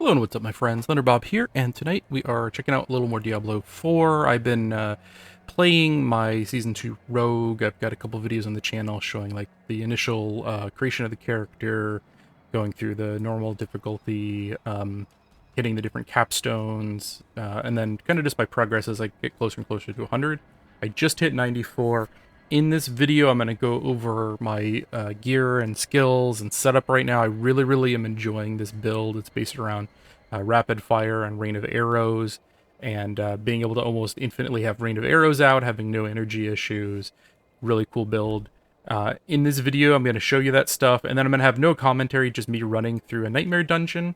Hello and what's up my friends, Bob here, and tonight we are checking out a little more Diablo 4. I've been playing my Season 2 Rogue. I've got a couple videos on the channel showing like the initial creation of the character, going through the normal difficulty, hitting the different capstones, and then kind of just my progress as I get closer and closer to 100. I just hit 94. In this video, I'm going to go over my gear and skills and setup right now. I really am enjoying this build. It's based around rapid fire and rain of arrows, and being able to almost infinitely have rain of arrows out, having no energy issues. Really cool build. In this video, I'm going to show you that stuff, and then I'm going to have no commentary, just me running through a nightmare dungeon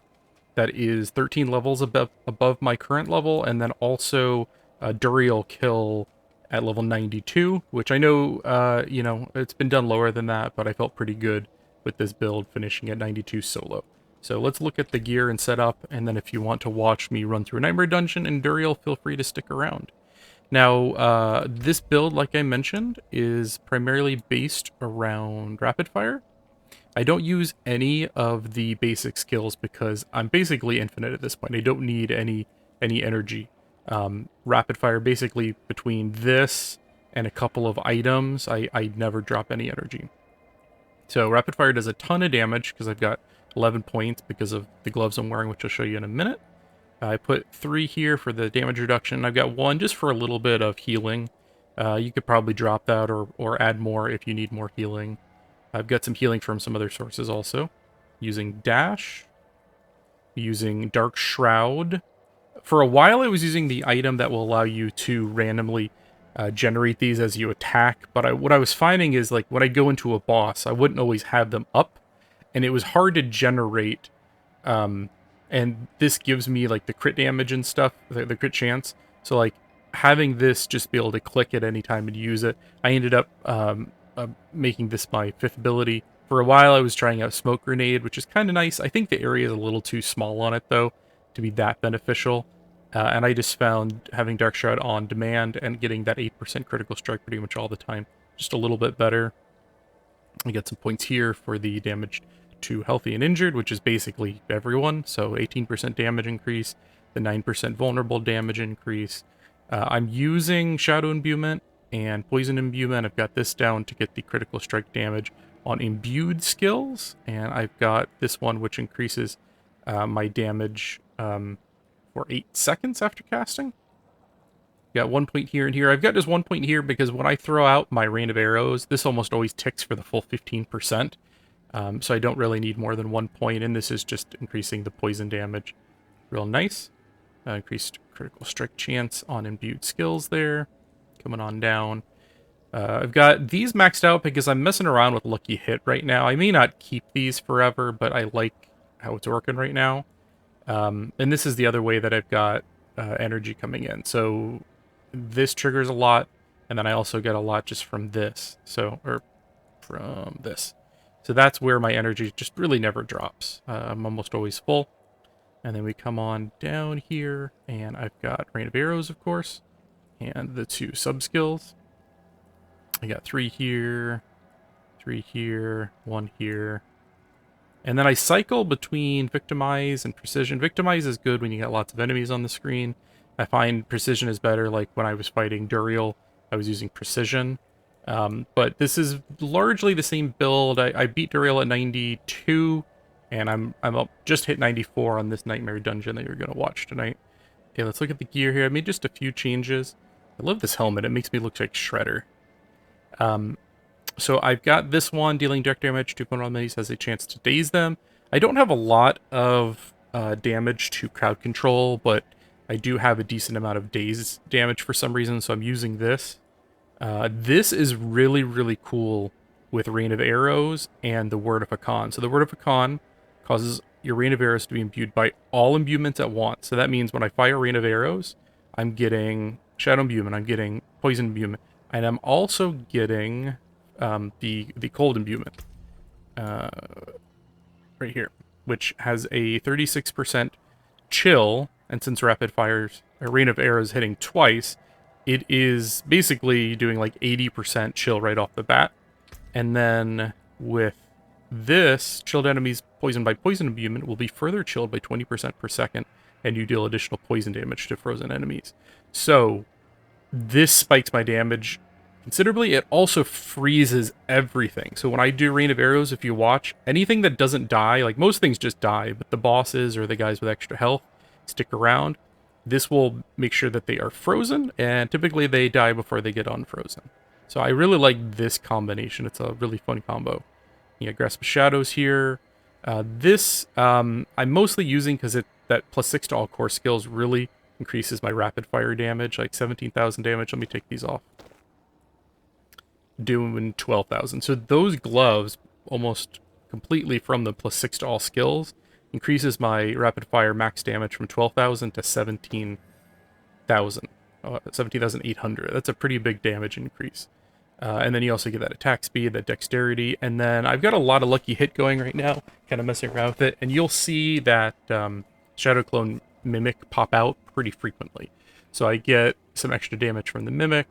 that is 13 levels above my current level, and then also a Duriel kill at level 92, which I know, you know, it's been done lower than that, but I felt pretty good with this build finishing at 92 solo. So let's look at the gear and setup, and then if you want to watch me run through a Nightmare Dungeon and Duriel, feel free to stick around. Now, this build, like I mentioned, is primarily based around rapid fire. I don't use any of the basic skills because I'm basically infinite at this point. I don't need any energy. Rapid fire, basically between this and a couple of items, I never drop any energy. So rapid fire does a ton of damage because I've got 11 points because of the gloves I'm wearing, which I'll show you in a minute. I put 3 here for the damage reduction. I've got 1 just for a little bit of healing. You could probably drop that or add more if you need more healing. I've got some healing from some other sources also. Using Dash. Using Dark Shroud. For a while I was using the item that will allow you to randomly generate these as you attack, but what I was finding is like when I go into a boss, I wouldn't always have them up, and it was hard to generate, and this gives me like the crit damage and stuff, the crit chance, so like having this just be able to click at any time and use it, I ended up making this my 5th ability. For a while I was trying out Smoke Grenade, which is kind of nice. I think the area is a little too small on it though to be that beneficial. And I just found having Dark Shroud on demand and getting that 8% critical strike pretty much all the time just a little bit better. I get some points here for the damage to healthy and injured, which is basically everyone. So 18% damage increase, the 9% vulnerable damage increase. I'm using Shadow Imbuement and Poison Imbuement. I've got this down to get the critical strike damage on imbued skills. And I've got this one which increases my damage for 8 seconds after casting. Got 1 point here and here. I've got just 1 point here because when I throw out my rain of arrows, this almost always ticks for the full 15%. So I don't really need more than 1 point, and this is just increasing the poison damage. Real nice. Increased critical strike chance on imbued skills there. Coming on down. I've got these maxed out because I'm messing around with Lucky Hit right now. I may not keep these forever, but I like how it's working right now. And this is the other way that I've got energy coming in. So this triggers a lot, and then I also get a lot just from this. So, or from this. So that's where my energy just really never drops. I'm almost always full. And then we come on down here, and I've got Rain of Arrows, of course, and the 2 sub-skills. I got 3 here, 3 here, 1 here. And then I cycle between Victimize and Precision. Victimize is good when you got lots of enemies on the screen. I find Precision is better, like when I was fighting Duriel, I was using Precision. But this is largely the same build. I beat Duriel at 92, and I'm up, just hit 94 on this Nightmare Dungeon that you're going to watch tonight. Okay, let's look at the gear here. I made just a few changes. I love this helmet. It makes me look like Shredder. So I've got this one, dealing direct damage to opponent enemies, has a chance to daze them. I don't have a lot of damage to crowd control, but I do have a decent amount of daze damage for some reason, so I'm using this. This is really cool with Rain of Arrows and the Word of Hakan. So the Word of Hakan causes your Rain of Arrows to be imbued by all imbuements at once. So that means when I fire Rain of Arrows, I'm getting Shadow Imbuement, I'm getting Poison Imbuement, and I'm also getting the Cold Imbuement right here, which has a 36% chill, and since Rapid Fire's Rain of Arrows hitting twice, it is basically doing like 80% chill right off the bat. And then with This, chilled enemies poisoned by poison imbuement will be further chilled by 20% per second, and you deal additional poison damage to frozen enemies. So, this spikes my damage considerably. It also freezes everything. So when I do Rain of Arrows, if you watch, anything that doesn't die, like most things just die, but the bosses or the guys with extra health stick around. This will make sure that they are frozen, and typically they die before they get unfrozen. So I really like this combination. It's a really fun combo. You got Grasp of Shadows here. This I'm mostly using because that +6 to all core skills really increases my rapid fire damage, like 17,000 damage. Let me take these off. Doing 12,000. So those gloves, almost completely from the +6 to all skills, increases my rapid fire max damage from 12,000 to 17,000. 17,800. That's a pretty big damage increase. And then you also get that attack speed, that dexterity, and then I've got a lot of lucky hit going right now, kind of messing around with it, and you'll see that Shadow Clone Mimic pop out pretty frequently. So I get some extra damage from the Mimic,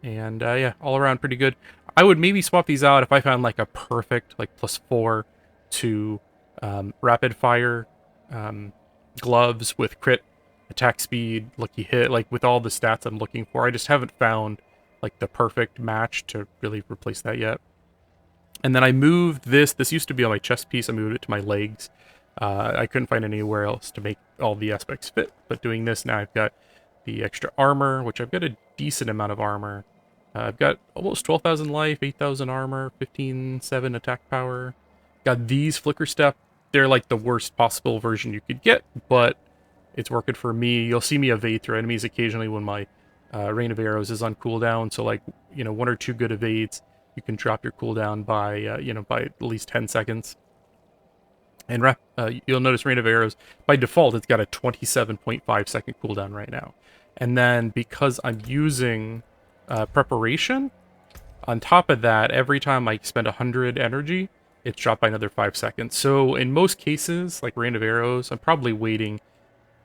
and yeah, all around pretty good. I would maybe swap these out if I found like a perfect, like +4 to rapid fire gloves with crit, attack speed, lucky hit, like with all the stats I'm looking for. I just haven't found like the perfect match to really replace that yet. And then I moved this. This used to be on my chest piece. I moved it to my legs. I couldn't find anywhere else to make all the aspects fit. But doing this now, I've got the extra armor, which I've got a decent amount of armor. I've got almost 12,000 life, 8,000 armor, 15,700 attack power. Got these flicker step. They're like the worst possible version you could get, but it's working for me. You'll see me evade through enemies occasionally when my Rain of Arrows is on cooldown, so like, you know, 1 or 2 good evades, you can drop your cooldown by, you know, by at least 10 seconds. And you'll notice Rain of Arrows, by default, it's got a 27.5 second cooldown right now. And then because I'm using Preparation, on top of that, every time I spend 100 energy, it's dropped by another 5 seconds. So in most cases, like Rain of Arrows, I'm probably waiting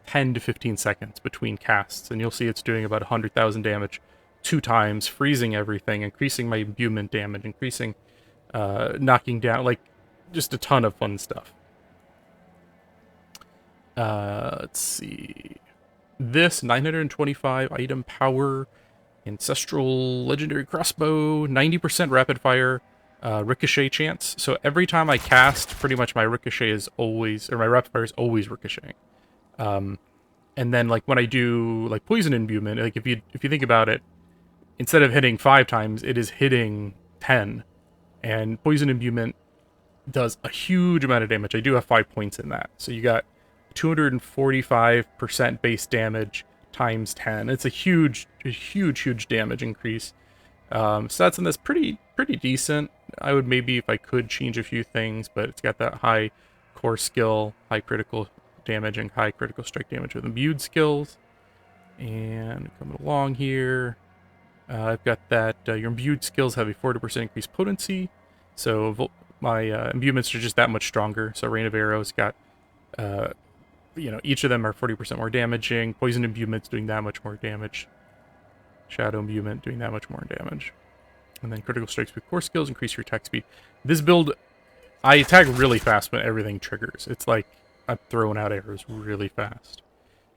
10 to 15 seconds between casts, and you'll see it's doing about 100,000 damage 2 times, freezing everything, increasing my imbuement damage, increasing, knocking down, like, just a ton of fun stuff. Let's see. This 925 item power, ancestral legendary crossbow, 90% rapid fire, ricochet chance. So every time I cast, pretty much my ricochet is always, or my rapid fire is always ricocheting. And then like when I do like poison imbuement, like if you think about it, instead of hitting 5 times, it is hitting 10. And poison imbuement does a huge amount of damage. I do have 5 points in that. So you got 245% base damage times 10. It's a huge damage increase. Stats in this pretty decent. I would maybe, if I could, change a few things, but it's got that high core skill, high critical damage, and high critical strike damage with imbued skills. And coming along here, I've got that your imbued skills have a 40% increased potency, so my imbuements are just that much stronger. So Rain of Arrows got, you know, each of them are 40% more damaging. Poison imbuement's doing that much more damage. Shadow imbuement doing that much more damage. And then critical strikes with core skills increase your attack speed. This build, I attack really fast when everything triggers. It's like I'm throwing out arrows really fast.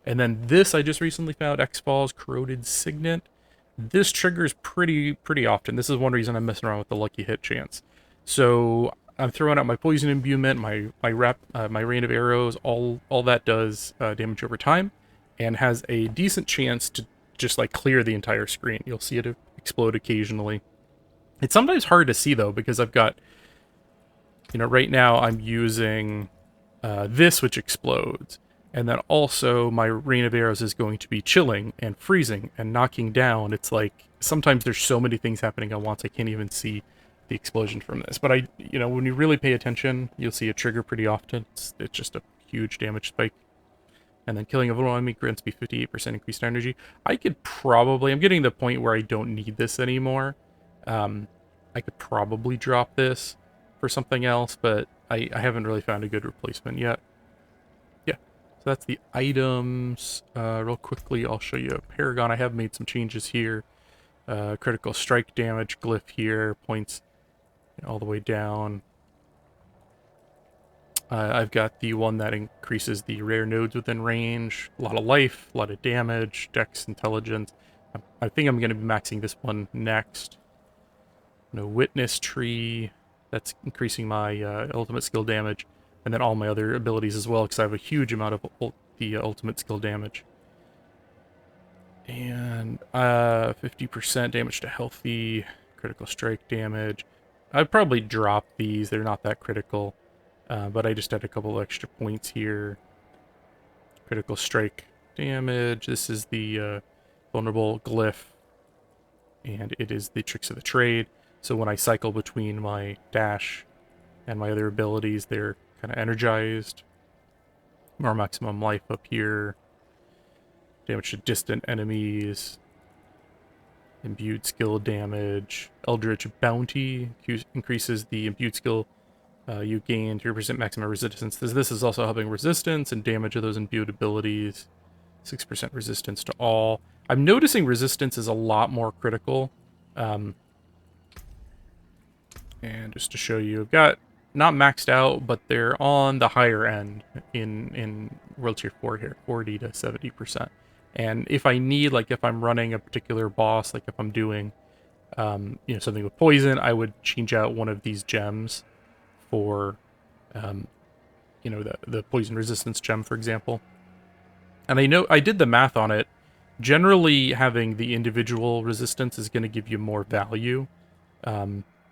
And then this I just recently found, X-Falls Corroded Signet. This triggers pretty often. This is one reason I'm messing around with the lucky hit chance. So I'm throwing out my poison imbuement, my Rain of Arrows. All that does damage over time, and has a decent chance to just like clear the entire screen. You'll see it explode occasionally. It's sometimes hard to see though, because I've got, you know, right now I'm using this, which explodes. And then also my Rain of Arrows is going to be chilling and freezing and knocking down. It's like sometimes there's so many things happening at once I can't even see the explosion from this. But you know, when you really pay attention, you'll see it trigger pretty often. It's just a huge damage spike. And then killing a vulnerable enemy grants me 58% increased energy. I could probably, I'm getting to the point where I don't need this anymore. I could probably drop this for something else, but I haven't really found a good replacement yet. Yeah, so that's the items. Real quickly, I'll show you a Paragon. I have made some changes here. Critical strike damage glyph here, points all the way down. I've got the one that increases the rare nodes within range, a lot of life, a lot of damage, dex, intelligence. I think I'm going to be maxing this one next. No witness tree, that's increasing my ultimate skill damage, and then all my other abilities as well, because I have a huge amount of the ultimate skill damage. And 50% damage to healthy, critical strike damage. I'd probably drop these, they're not that critical. But I just had a couple extra points here. Critical strike damage. This is the vulnerable glyph. And it is the tricks of the trade. So when I cycle between my dash and my other abilities, they're kind of energized. More maximum life up here. Damage to distant enemies. Imbued skill damage. Eldritch bounty increases the imbued skill you gain 3% maximum resistance. This is also helping resistance and damage of those imbued abilities. 6% resistance to all. I'm noticing resistance is a lot more critical. And just to show you, I've got not maxed out, but they're on the higher end in World Tier 4 here, 40 to 70%. And if I need, like if I'm running a particular boss, like if I'm doing something with poison, I would change out one of these gems for, the poison resistance gem, for example. And I know I did the math on it. Generally, having the individual resistance is going to give you more value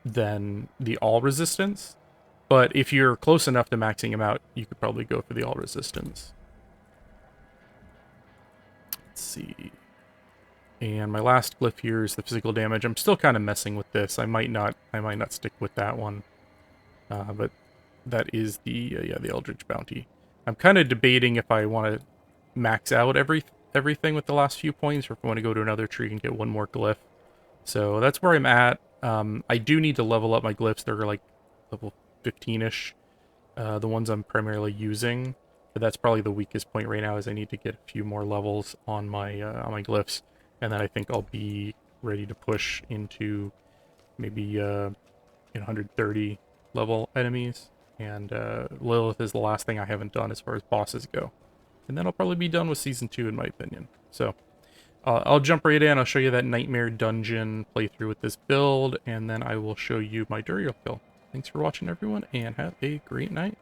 than the all resistance. But if you're close enough to maxing them out, you could probably go for the all resistance. Let's see. And my last glyph here is the physical damage. I'm still kind of messing with this. I might not stick with that one. But that is the Eldritch Bounty. I'm kind of debating if I want to max out everything with the last few points, or if I want to go to another tree and get one more glyph. So that's where I'm at. I do need to level up my glyphs. They're like level 15-ish, the ones I'm primarily using. But that's probably the weakest point right now, is I need to get a few more levels on my glyphs, and then I think I'll be ready to push into maybe 130 level enemies, and Lilith is the last thing I haven't done as far as bosses go. And then I'll probably be done with Season 2 in my opinion. So I'll jump right in, I'll show you that Nightmare Dungeon playthrough with this build, and then I will show you my Duriel kill. Thanks for watching everyone, and have a great night.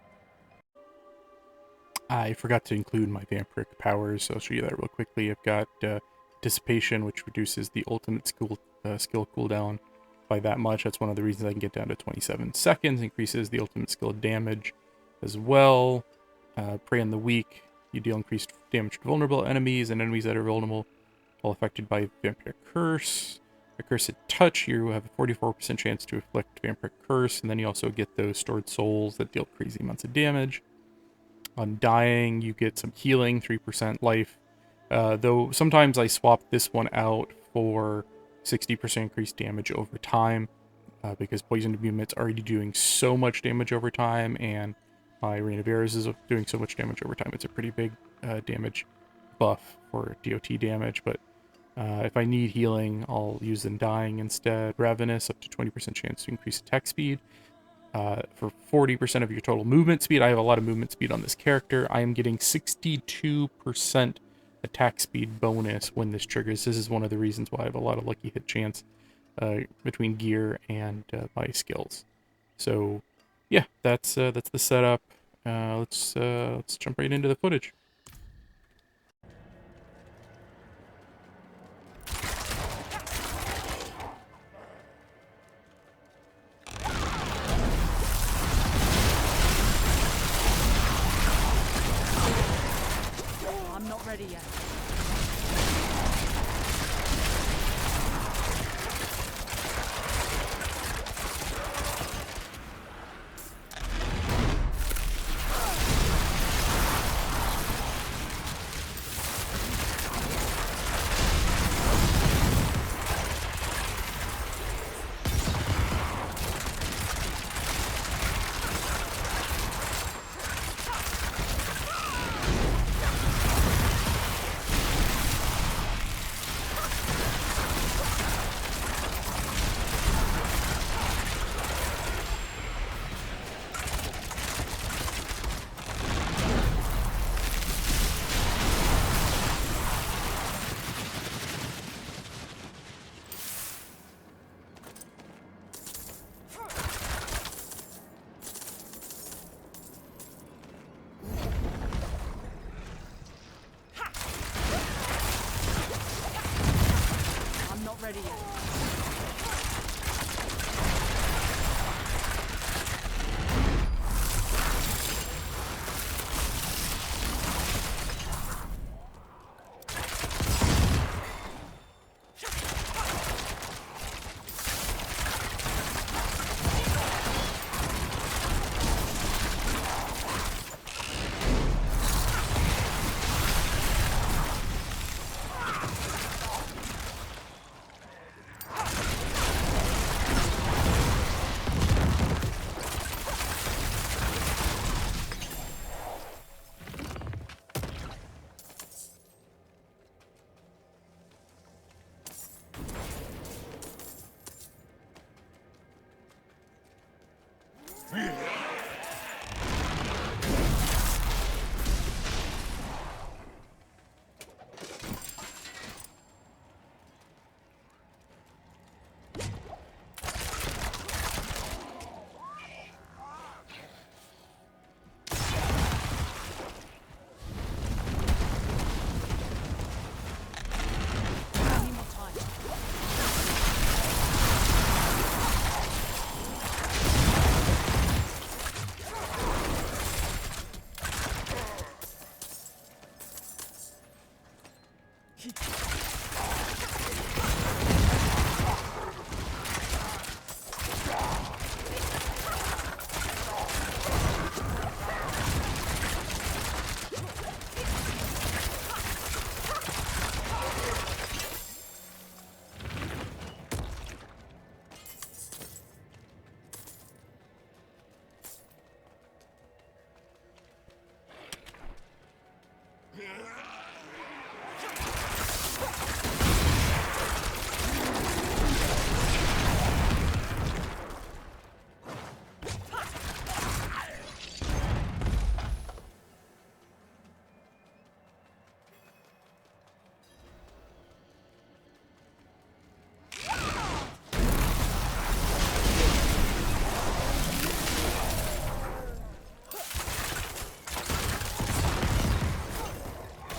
I forgot to include my vampiric powers, so I'll show you that real quickly. I've got Dissipation, which reduces the ultimate skill cooldown by that much. That's one of the reasons I can get down to 27 seconds. Increases the ultimate skill damage as well. Prey on the Weak. You deal increased damage to vulnerable enemies and enemies that are vulnerable while affected by Vampiric Curse. Accursed Touch. You have a 44% chance to inflict Vampiric Curse, and then you also get those stored souls that deal crazy amounts of damage. Undying, you get some healing, 3% life. Though sometimes I swap this one out for 60% increased damage over time, because Poison Imbuement's already doing so much damage over time, and my Rain of Arrows is doing so much damage over time. It's a pretty big damage buff for DOT damage, but if I need healing, I'll use Undying instead. Ravenous, up to 20% chance to increase attack speed. For 40% of your total movement speed. I have a lot of movement speed on this character. I am getting 62% attack speed bonus when this triggers. This is one of the reasons why I have a lot of lucky hit chance between gear and my skills. So yeah, that's the setup. Let's jump right into the footage. I'm not ready yet.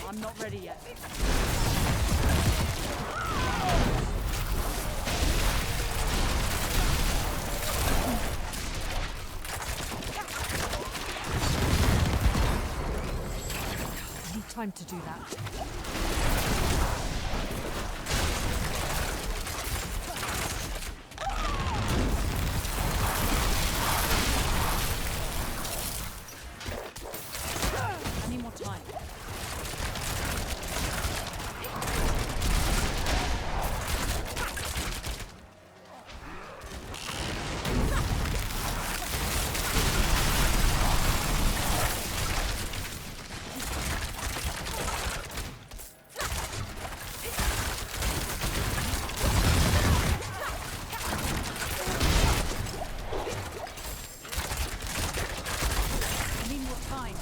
I'm not ready yet. I need time to do that. I need more time. I need more time.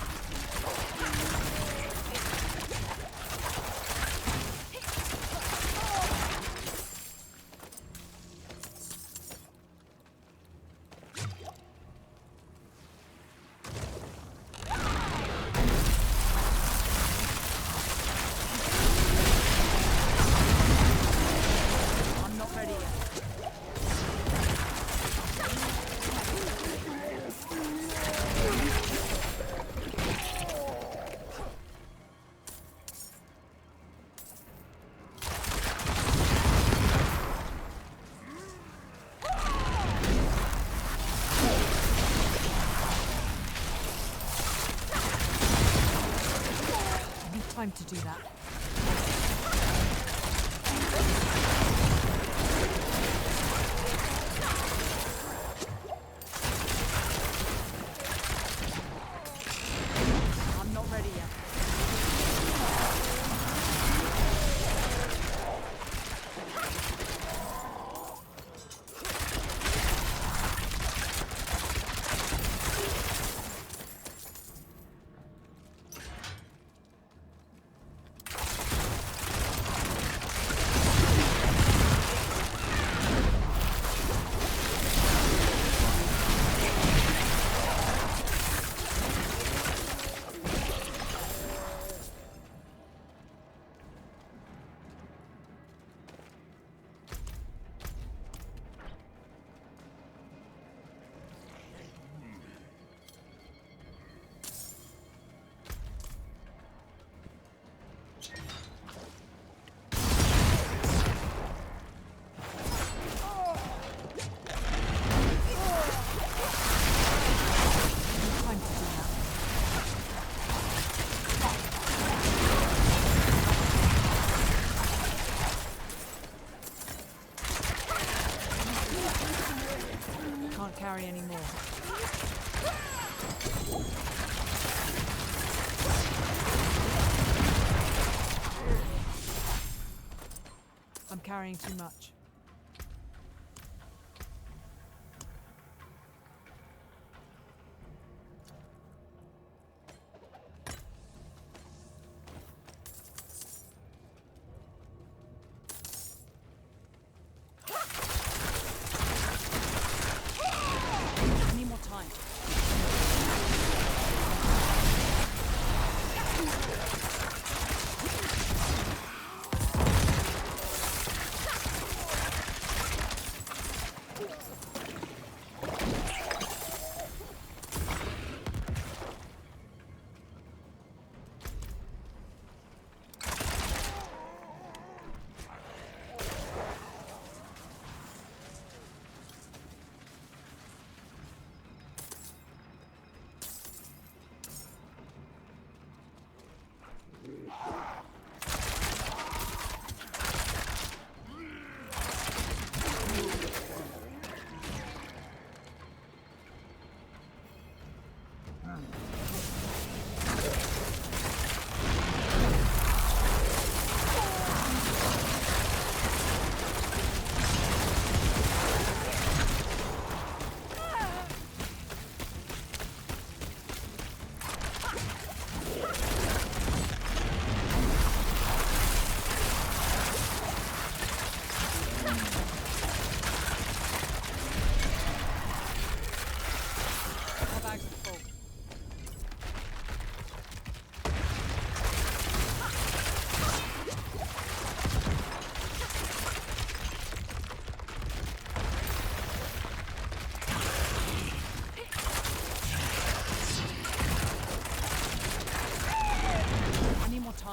I'm not ready yet. I need time to do that. I'm not ready yet. Time to do that. Can't carry any more. I'm carrying too much. I need more time.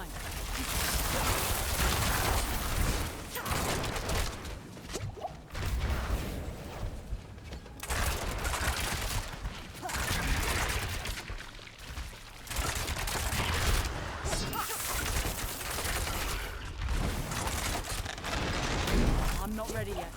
time. I'm not ready yet.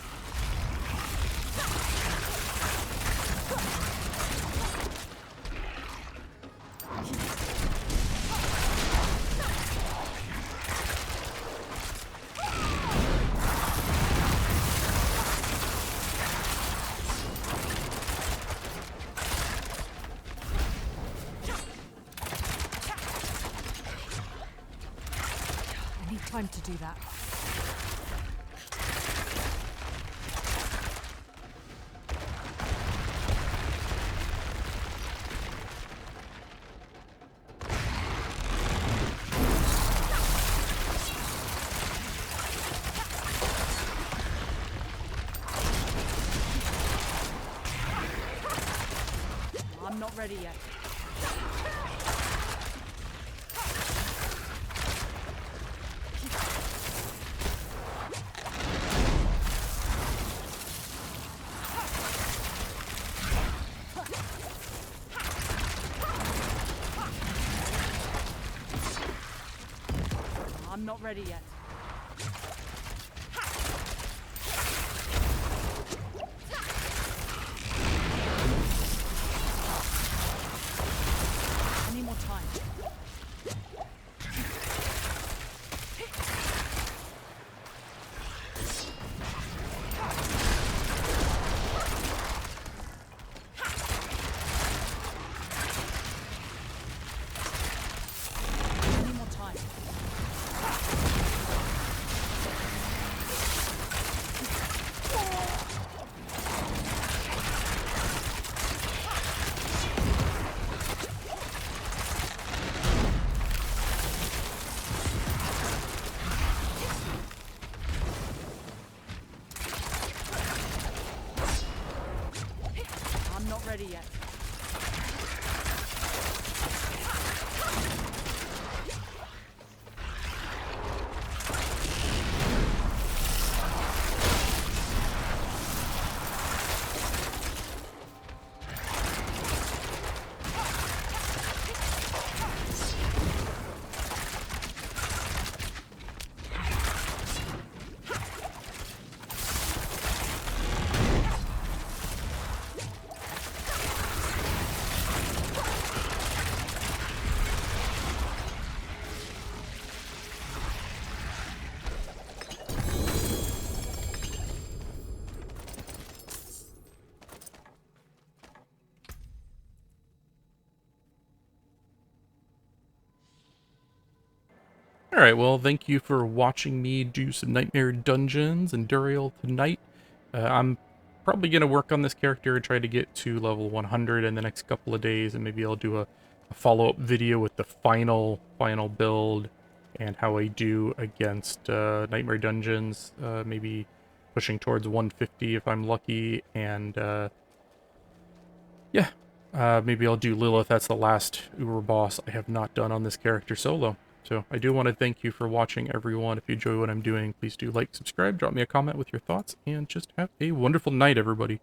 I need time to do that. I'm not ready yet. I'm not ready yet. I need more time. I need more time. I'm not ready yet. Alright, well, thank you for watching me do some Nightmare Dungeons and Duriel tonight. I'm probably going to work on this character and try to get to level 100 in the next couple of days, and maybe I'll do a follow-up video with the final build and how I do against Nightmare Dungeons, maybe pushing towards 150 if I'm lucky, and yeah, maybe I'll do Lilith. That's the last Uber boss I have not done on this character solo. So I do want to thank you for watching, everyone. If you enjoy what I'm doing, please do like, subscribe, drop me a comment with your thoughts, and just have a wonderful night, everybody.